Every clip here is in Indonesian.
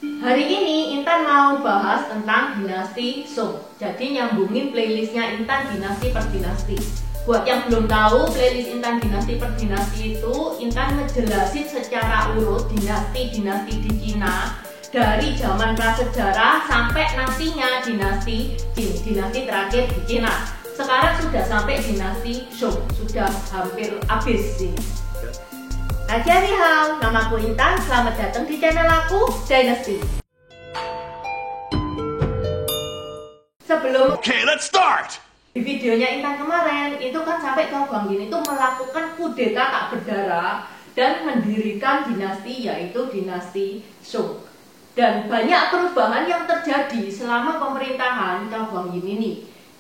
Hari ini Intan mau bahas tentang dinasti Song. Jadi nyambungin playlistnya Intan dinasti per dinasti. Buat yang belum tahu, playlist Intan dinasti per dinasti itu Intan ngejelasin secara urut dinasti-dinasti di Cina dari zaman prasejarah sampai nantinya dinasti Qin, dinasti terakhir di Cina. Sekarang sudah sampai dinasti Song, sudah hampir habis sih. Ni hao, namaku Intan, selamat datang di channel aku, Dynasty. Sebelum let's start. Di videonya Intan kemarin, itu kan sampai Cao Guangyin itu melakukan kudeta tak berdarah dan mendirikan dinasti, yaitu dinasti Song. Dan banyak perubahan yang terjadi selama pemerintahan Cao Guangyin ini.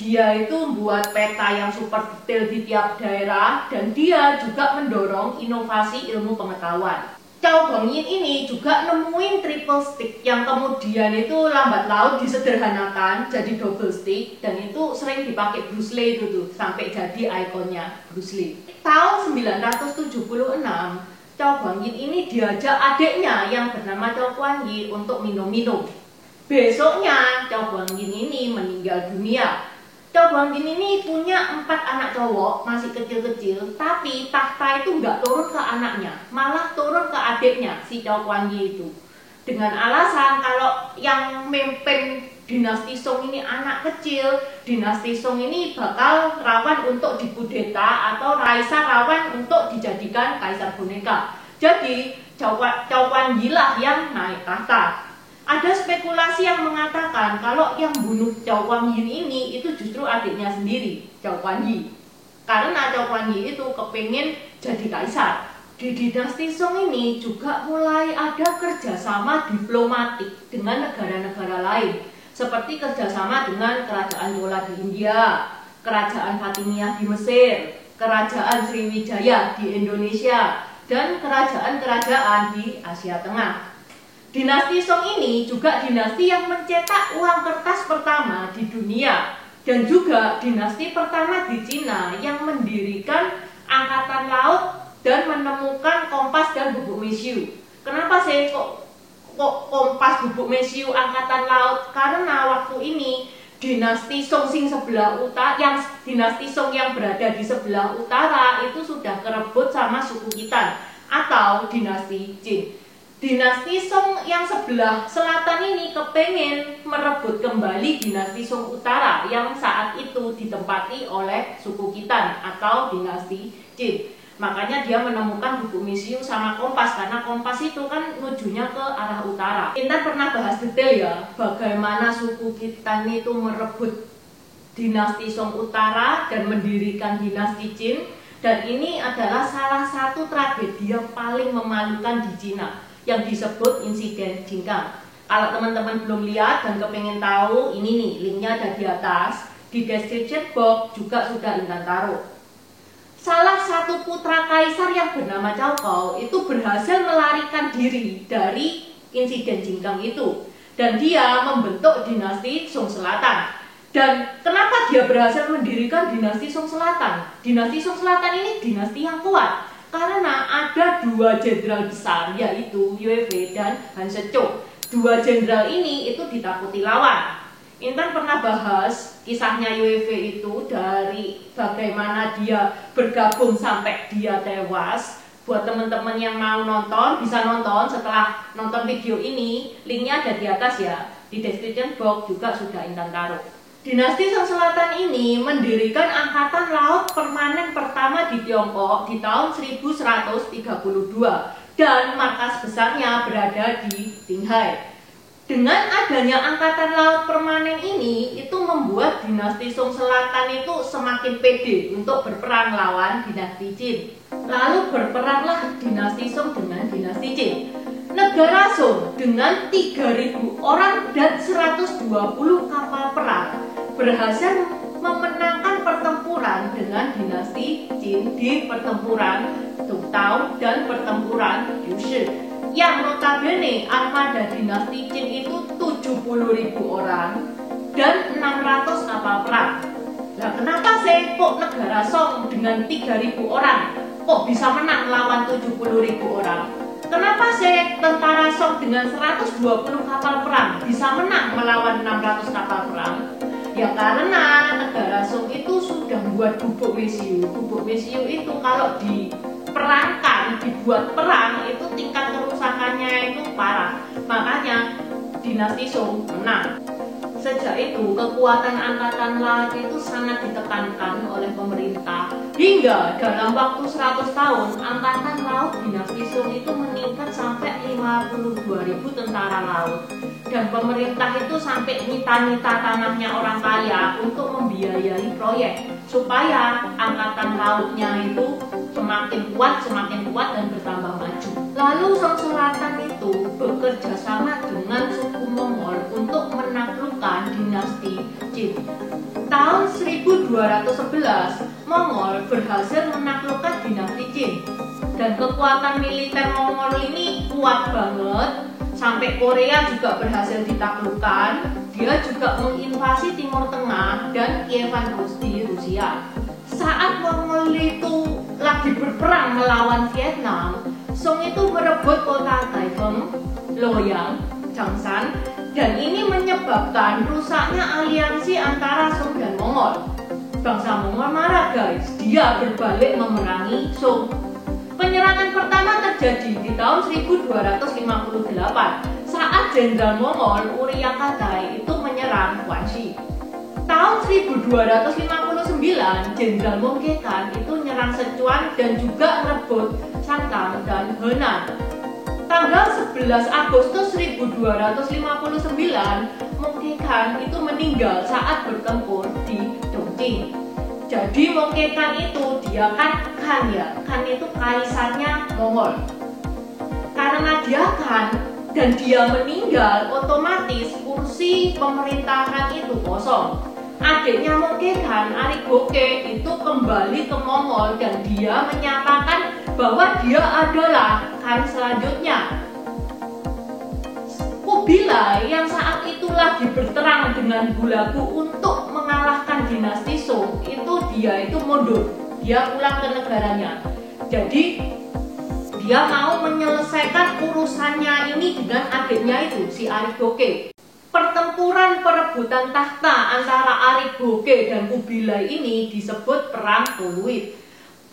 Dia itu membuat peta yang super detail di tiap daerah dan dia juga mendorong inovasi ilmu pengetahuan. Cao Guangyin ini juga nemuin triple stick yang kemudian itu lambat laun disederhanakan jadi double stick dan itu sering dipakai Bruce Lee itu tuh sampai jadi ikonnya Bruce Lee. Tahun 976 Cao Guangyin ini diajak adiknya yang bernama Cao Guangyi untuk minum-minum. Besoknya Cao Guangyin ini meninggal dunia. Cao Guangyin ini punya 4 anak cowok, masih kecil-kecil, tapi tahta itu nggak turun ke anaknya, malah turun ke adiknya, si Cao Guangyi itu. Dengan alasan kalau yang memimpin dinasti Song ini anak kecil, dinasti Song ini bakal rawan untuk dikudeta atau kaisar rawan untuk dijadikan kaisar boneka. Jadi Cao Guangyi lah yang naik tahta. Ada spekulasi yang mengatakan kalau yang bunuh Cao Guangyin ini itu justru adiknya sendiri, Cao Guangyi. Karena Cao Guangyi itu kepengen jadi kaisar. Di dinasti Song ini juga mulai ada kerjasama diplomatik dengan negara-negara lain. Seperti kerjasama dengan kerajaan Chola di India, kerajaan Fatimiyah di Mesir, kerajaan Sriwijaya di Indonesia, dan kerajaan-kerajaan di Asia Tengah. Dinasti Song ini juga dinasti yang mencetak uang kertas pertama di dunia dan juga dinasti pertama di Cina yang mendirikan angkatan laut dan menemukan kompas dan bubuk mesiu. Kenapa sih kok kompas, bubuk mesiu, angkatan laut? Karena waktu ini dinasti Song sebelah utara, yang dinasti Song yang berada di sebelah utara itu sudah kerebut sama suku Khitan atau dinasti Qin. Dinasti Song yang sebelah selatan ini kepengen merebut kembali dinasti Song utara yang saat itu ditempati oleh suku Khitan atau dinasti Qin. Makanya dia menemukan buku mesiu sama kompas, karena kompas itu kan nujunya ke arah utara. Intan pernah bahas detail ya bagaimana suku Khitan itu merebut dinasti Song utara dan mendirikan dinasti Qin. Dan ini adalah salah satu tragedi yang paling memalukan di Cina, yang disebut insiden Jingkang. Kalau teman-teman belum lihat dan kepengen tahu, ini nih linknya ada di atas, di description box juga sudah Intan taruh. Salah satu putra kaisar yang bernama Cao Cao itu berhasil melarikan diri dari insiden Jingkang itu dan dia membentuk dinasti Song Selatan. Dan kenapa dia berhasil mendirikan dinasti Song Selatan? Dinasti Song Selatan ini dinasti yang kuat karena ada 2 jenderal besar, yaitu Yue Wei dan Han Shizhou. 2 jenderal ini itu ditakuti lawan. Intan pernah bahas kisahnya Yue Wei itu dari bagaimana dia bergabung sampai dia tewas. Buat teman-teman yang mau nonton, bisa nonton setelah nonton video ini. Linknya ada di atas ya, di description box juga sudah Intan taruh. Dinasti Song Selatan ini mendirikan angkatan laut permanen pertama di Tiongkok di tahun 1132 dan markas besarnya berada di Qinghai. Dengan adanya angkatan laut permanen ini, itu membuat dinasti Song Selatan itu semakin pede untuk berperang lawan dinasti Qin. Lalu berperanglah dinasti Song dengan dinasti Qin. Negara Song dengan 3.000 orang dan 120 kapal perang berhasil memenangkan pertempuran dengan dinasti Qin di pertempuran Tao dan pertempuran Yushi. Yang notabene armada dinasti Qin itu 70.000 orang dan 600 kapal perang. Nah, kenapa sih kok negara Song dengan 3.000 orang kok bisa menang lawan 70.000 orang? Kenapa sih tentara Song dengan 120 kapal perang bisa menang melawan 600 kapal perang? Ya karena negara Song itu sudah buat gubuk mesiu. Gubuk mesiu itu kalau diperangkan, dibuat perang, itu tingkat kerusakannya itu parah. Makanya dinasti Song menang. Sejak itu, kekuatan angkatan laut itu sangat ditekankan oleh pemerintah. Hingga dalam waktu 100 tahun, angkatan laut dinasti Song itu meningkat sampai 52.000 tentara laut. Dan pemerintah itu sampai nyita-nyita tanahnya orang kaya untuk membiayai proyek. Supaya angkatan lautnya itu semakin kuat dan bertambah maju. Lalu Song Selatan itu bekerja sama dengan suku Mongol untuk menaklukkan dinasti Qin. Tahun 1211, Mongol berhasil menaklukkan dinasti Qin. Dan kekuatan militer Mongol ini kuat banget, sampai Korea juga berhasil ditaklukkan. Dia juga menginvasi Timur Tengah dan Kievan di Rusia. Saat Mongol itu lagi berperang melawan Vietnam, Song itu merebut kota Kaifeng, Loyang, Changshan, dan ini menyebabkan rusaknya aliansi antara Song dan Mongol. Bangsa Mongol marah guys, dia berbalik memerangi Song. Penyerangan pertama terjadi di tahun 1258 saat Jenderal Mongol Uryakatai itu menyerang Guangxi. Tahun 1259, Jenderal Mongkekan itu menyerang Sichuan dan juga merebut Shantung dan Henan. Tanggal 11 Agustus 1259, Mongkekan itu meninggal saat bertempur di Dongqing. Jadi Mongkekan itu dia kan Khan ya, Khan itu kaisarnya Mongol. Karena dia Khan dan dia meninggal, otomatis kursi pemerintahan itu kosong. Adiknya Mongkekan, Arigoke, itu kembali ke Mongol dan dia menyatakan bahwa dia adalah Khan selanjutnya. Kubilai yang saat itu lagi berterang dengan Bulagu untuk mengalahkan dinasti Song, itu dia itu mundur, dia pulang ke negaranya. Jadi dia mau menyelesaikan urusannya ini dengan adiknya itu, si Arigoke. Pertempuran perebutan tahta antara Arigoke dan Kubilai ini disebut Perang Toluid.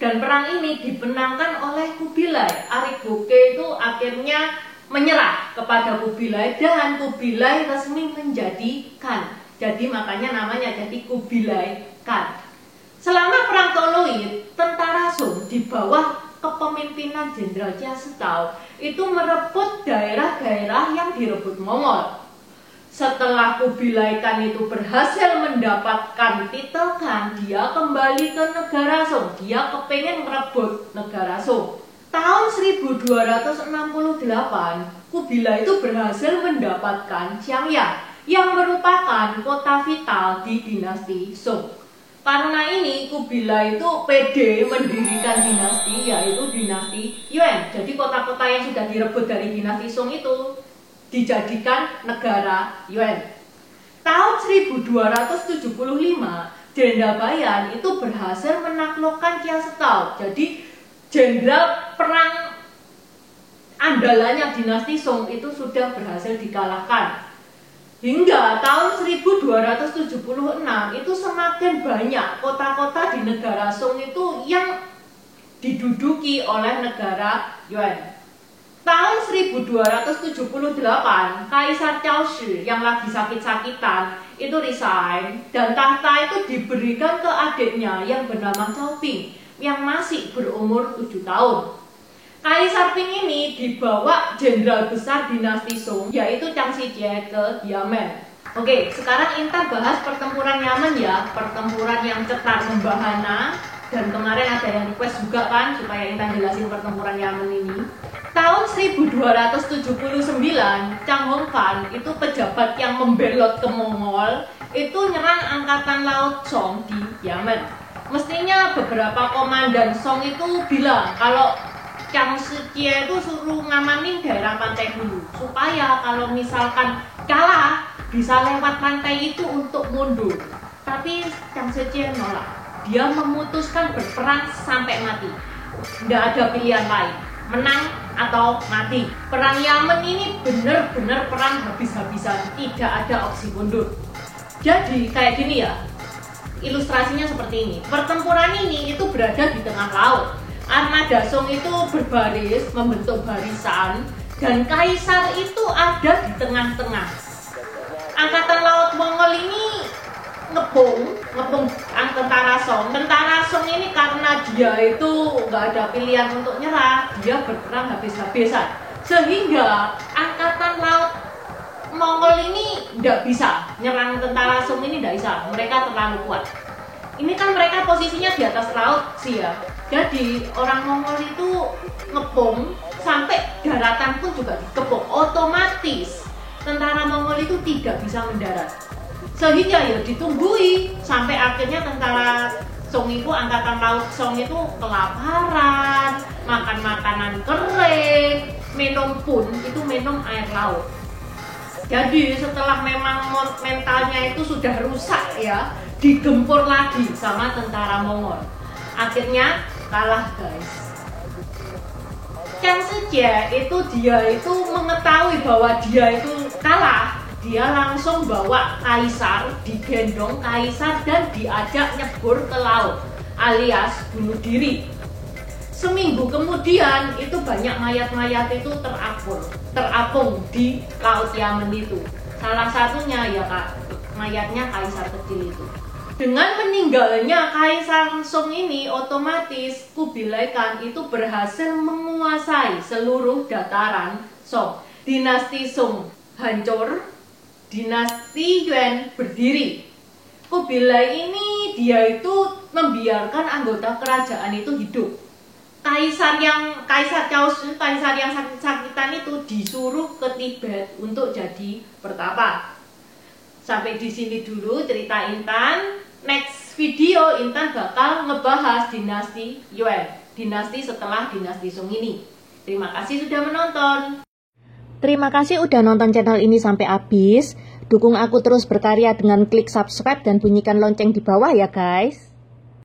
Dan perang ini dimenangkan oleh Kubilai. Arigoke itu akhirnya menyerah kepada Kubilai dan Kubilai resmi menjadi Khan. Jadi makanya namanya jadi Kubilai Khan. Selama Perang Toluid, tentara Song di bawah kepemimpinan Jenderal Jia Setau itu merebut daerah-daerah yang direbut Mongol. Setelah Kubilai Khan itu berhasil mendapatkan titel Khan, dia kembali ke negara Song. Dia kepengen merebut negara Song. Tahun 1268, Kubilai itu berhasil mendapatkan Xiangyang yang merupakan kota vital di dinasti Song. Karena ini Kubilai itu pede mendirikan dinasti, yaitu dinasti Yuan. Jadi kota-kota yang sudah direbut dari dinasti Song itu dijadikan negara Yuan. Tahun 1275, Jenderal Bayan itu berhasil menaklukkan Jia Setau. Jadi jenderal perang andalannya dinasti Song itu sudah berhasil dikalahkan. Hingga tahun 1276 itu semakin banyak kota-kota di negara Song itu yang diduduki oleh negara Yuan. Tahun 1278, Kaisar Cao Shi yang lagi sakit-sakitan itu resign dan tahta itu diberikan ke adiknya yang bernama Cao Ping yang masih berumur 7 tahun. Kaisar Ping ini dibawa jenderal besar dinasti Song yaitu Chang Shijie ke Yamen. Oke, sekarang Intan bahas pertempuran Yamen ya, pertempuran yang cetar membahana. Dan kemarin ada yang request juga kan supaya Intan jelasin pertempuran Yamen ini. Tahun 1279, Chang Hongfan itu pejabat yang membelot ke Mongol itu nyerang angkatan laut Song di Yamen. Mestinya beberapa komandan Song itu bilang kalau Chang Shijie itu suruh ngamanin daerah pantai dulu supaya kalau misalkan kalah bisa lewat pantai itu untuk mundur. Tapi Chang Shijie nolak. Dia memutuskan berperang sampai mati. Tidak ada pilihan lain. menang atau mati. Perang Yamen ini benar-benar perang habis-habisan, tidak ada opsi mundur. Jadi kayak gini ya, ilustrasinya seperti ini. Pertempuran ini itu berada di tengah laut. Armada Song itu berbaris, membentuk barisan, dan kaisar itu ada di tengah-tengah. Angkatan laut Mongol ini ngepung tentara Song. Tentara Song ini karena dia itu nggak ada pilihan untuk nyerah, dia berperang habis-habisan. Sehingga angkatan laut Mongol ini nggak bisa nyerang tentara Song ini, nggak bisa. Mereka terlalu kuat. Ini kan mereka posisinya di atas laut sih ya. Jadi orang Mongol itu ngepung sampai daratan pun juga dikepung. Otomatis tentara Mongol itu tidak bisa mendarat. Sehingga ya ditunggui sampai akhirnya tentara Song itu, angkatan laut Song itu kelaparan, makan makanan kering, minum pun itu minum air laut. Jadi setelah memang mentalnya itu sudah rusak ya, digempur lagi sama tentara Mongol. Akhirnya kalah guys. Chang Shijie itu dia itu mengetahui bahwa dia itu kalah. Dia langsung bawa kaisar, digendong kaisar dan diajak nyebur ke laut alias bunuh diri. Seminggu kemudian itu banyak mayat-mayat itu terapung di laut Yamen itu. Salah satunya ya mayatnya kaisar kecil itu. Dengan meninggalnya Kaisar Song ini, otomatis Kubilai Khan itu berhasil menguasai seluruh dataran Song. Dinasti Song hancur, dinasti Yuan berdiri. Kubilai ini dia itu membiarkan anggota kerajaan itu hidup. Kaisar yang sakit-sakitan itu disuruh ke Tibet untuk jadi pertapa. Sampai di sini dulu cerita Intan. Next video Intan bakal ngebahas dinasti Yuan, dinasti setelah dinasti Song ini. Terima kasih sudah menonton. Terima kasih udah nonton channel ini sampai habis. Dukung aku terus berkarya dengan klik subscribe dan bunyikan lonceng di bawah ya guys.